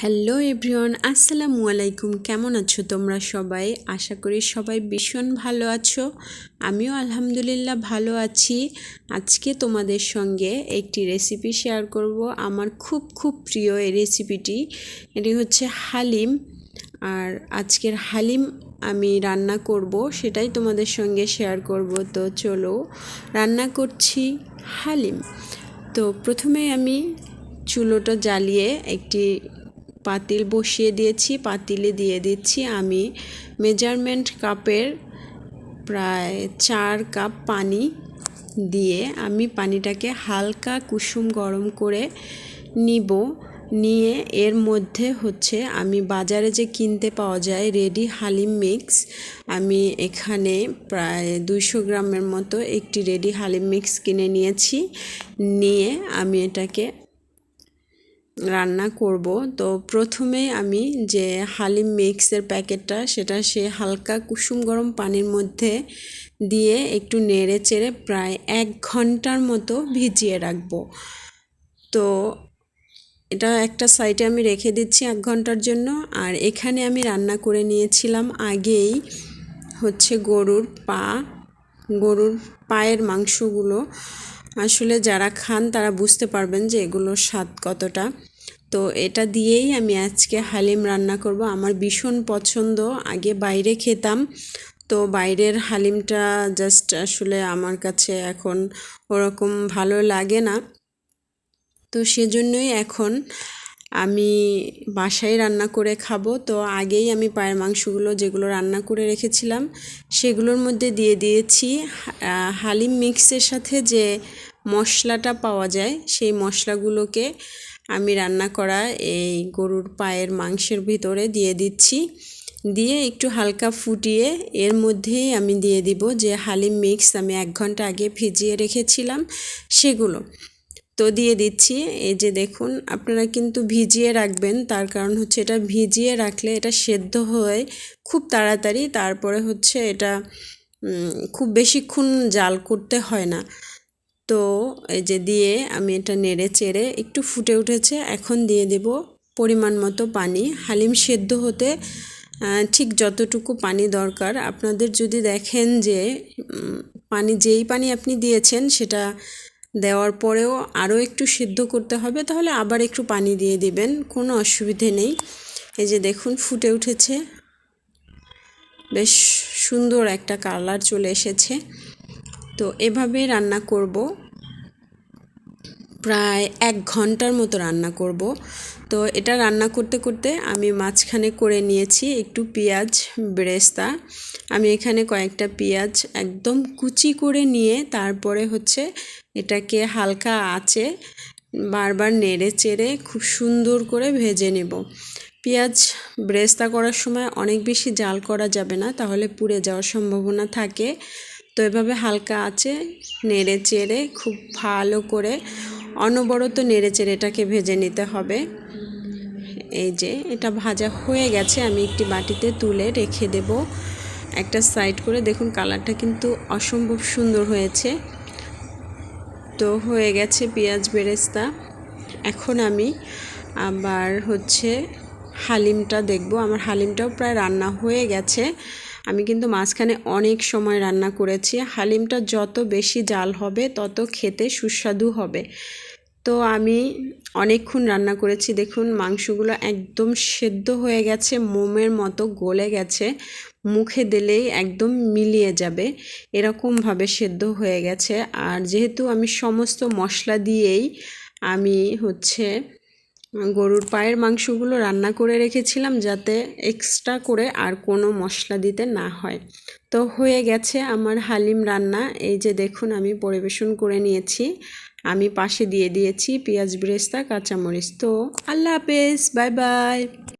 Hello everyone, আসসালামু আলাইকুম। কেমন আছো তোমরা সবাই? আশা করি সবাই ভীষণ ভালো আছো। আমিও আলহামদুলিল্লাহ ভালো আছি। আজকে তোমাদের সঙ্গে একটি রেসিপি শেয়ার করব। আমার খুব প্রিয় এই রেসিপিটি। এটি হচ্ছে হালিম। আর আজকের হালিম আমি রান্না করব, সেটাই তোমাদের সঙ্গে শেয়ার করব। তো চলো রান্না করছি হালিম। তো প্রথমে আমি চুলোটা জ্বালিয়ে একটি পাতিল বসিয়ে দিয়েছি। পাতিলে দিয়ে দিচ্ছি আমি মেজারমেন্ট কাপের প্রায় 4 কাপ পানি দিয়ে আমি পানিটাকে হালকা কুসুম গরম করে নিয়ে এর মধ্যে হচ্ছে আমি বাজারে যে কিনতে পাওয়া যায় রেডি হালিম মিক্স, আমি এখানে প্রায় 200 গ্রামের মতো একটি রেডি হালিম মিক্স কিনে নিয়েছি। নিয়ে আমি এটাকে রান্না করব। তো প্রথমে আমি যে হালিম মিক্সের প্যাকেটটা সেটা হালকা কুসুম গরম পানির মধ্যে দিয়ে একটু নেড়ে চেড়ে প্রায় 1 ঘন্টার মতো ভিজিয়ে রাখবো। তো এটা একটা সাইডে আমি রেখে দিচ্ছি 1 ঘন্টার জন্য। আর এখানে আমি রান্না করে নিয়েছিলাম আগেই হচ্ছে গরুর পায়ের মাংসগুলো। আসলে যারা খান তারা বুঝতে পারবেন যে এগুলোর স্বাদ কতটা। তো এটা দিয়েই আমি আজকে হালিম রান্না করব। আমার ভীষণ পছন্দ। আগে বাইরে খেতাম, তো বাইরের হালিমটা জাস্ট আসলে আমার কাছে এখন ওরকম ভালো লাগে না। তো সেজন্যই এখন আমি বাসায় রান্না করে খাবো। তো আগেই আমি পায়ের মাংসগুলো যেগুলো রান্না করে রেখেছিলাম সেগুলোর মধ্যে দিয়ে দিয়েছি হালিম মিক্সের সাথে যে মশলাটা পাওয়া যায় সেই মশলাগুলোকে আমি রান্না করা এই গরুর পায়ের মাংসের ভিতরে দিয়ে দিচ্ছি। দিয়ে একটু হালকা ফুটিয়ে এর মধ্যেই আমি দিয়ে দিব যে হালিম মিক্স আমি 1 ঘন্টা আগে ভিজিয়ে রেখেছিলাম সেগুলো। তো দিয়ে দিচ্ছি। এই যে দেখুন, আপনারা কিন্তু ভিজিয়ে রাখবেন, তার কারণ হচ্ছে এটা ভিজিয়ে রাখলে এটা সেদ্ধ হয় খুব তাড়াতাড়ি। তারপরে হচ্ছে এটা খুব বেশিক্ষণ জাল করতে হয় না। তো এই যে দিয়ে আমি এটা নেড়ে চেড়ে একটু ফুটে উঠেছে। এখন দিয়ে দেব পরিমাণ মতো পানি। হালিম সেদ্ধ হতে ঠিক যতটুকু পানি দরকার, আপনাদের যদি দেখেন যে যেই পানি আপনি দিয়েছেন সেটা দেওয়ার পরেও আরও একটু সেদ্ধ করতে হবে, তাহলে আবার একটু পানি দিয়ে দিবেন, কোনো অসুবিধে নেই। এই যে দেখুন ফুটে উঠেছে, বেশ সুন্দর একটা কালার চলে এসেছে। তো এভাবে রান্না করব, প্রায় 1 ঘন্টার মতো রান্না করব। তো এটা রান্না করতে করতে আমি মাঝখানে করে নিয়েছি একটু পেঁয়াজ বেরেস্তা। আমি এখানে কয়েকটা পেঁয়াজ একদম কুচি করে নিয়ে তারপরে হচ্ছে এটাকে হালকা আঁচে বারবার নেড়ে চেড়ে খুব সুন্দর করে ভেজে নেব। পেঁয়াজ বেরেস্তা করার সময় অনেক বেশি জাল করা যাবে না, তাহলে পুড়ে যাওয়ার সম্ভাবনা থাকে। তো এভাবে হালকা আঁচে নেড়ে চেড়ে খুব ভালো করে অনবরত নেড়ে চেড়ে এটাকে ভেজে নিতে হবে। এই যে এটা ভাজা হয়ে গেছে, আমি একটি বাটিতে তুলে রেখে দেব একটা সাইড করে। দেখুন কালারটা কিন্তু অসম্ভব সুন্দর হয়েছে। তো হয়ে গেছে পেঁয়াজ বেরেস্তা। এখন আমি আবার হচ্ছে হালিমটা দেখব। আমার হালিমটাও প্রায় রান্না হয়ে গেছে। আমি কিন্তু মাঝখানে অনেক সময় রান্না করেছি। হালিমটা যত বেশি জাল হবে তত খেতে সুস্বাদু হবে। তো আমি অনেকক্ষণ রান্না করেছি। দেখুন মাংসগুলো একদম সেদ্ধ হয়ে গেছে, মোমের মতো গলে গেছে, মুখে দিলেই একদম মিলিয়ে যাবে এরকমভাবে সেদ্ধ হয়ে গেছে। আর যেহেতু আমি সমস্ত মশলা দিয়েই আমি হচ্ছে গরুর পায়ের মাংসগুলো রান্না করে রেখেছিলাম যাতে এক্সট্রা করে আর কোনো মশলা দিতে না হয়। তো হয়ে গেছে আমার হালিম রান্না। এই যে দেখুন আমি পরিবেশন করে নিয়েছি। আমি পাশে দিয়ে দিয়েছি পেঁয়াজ বেরেস্তা কাঁচামরিচ। তো আল্লাহ হাফেজ, বাই বাই।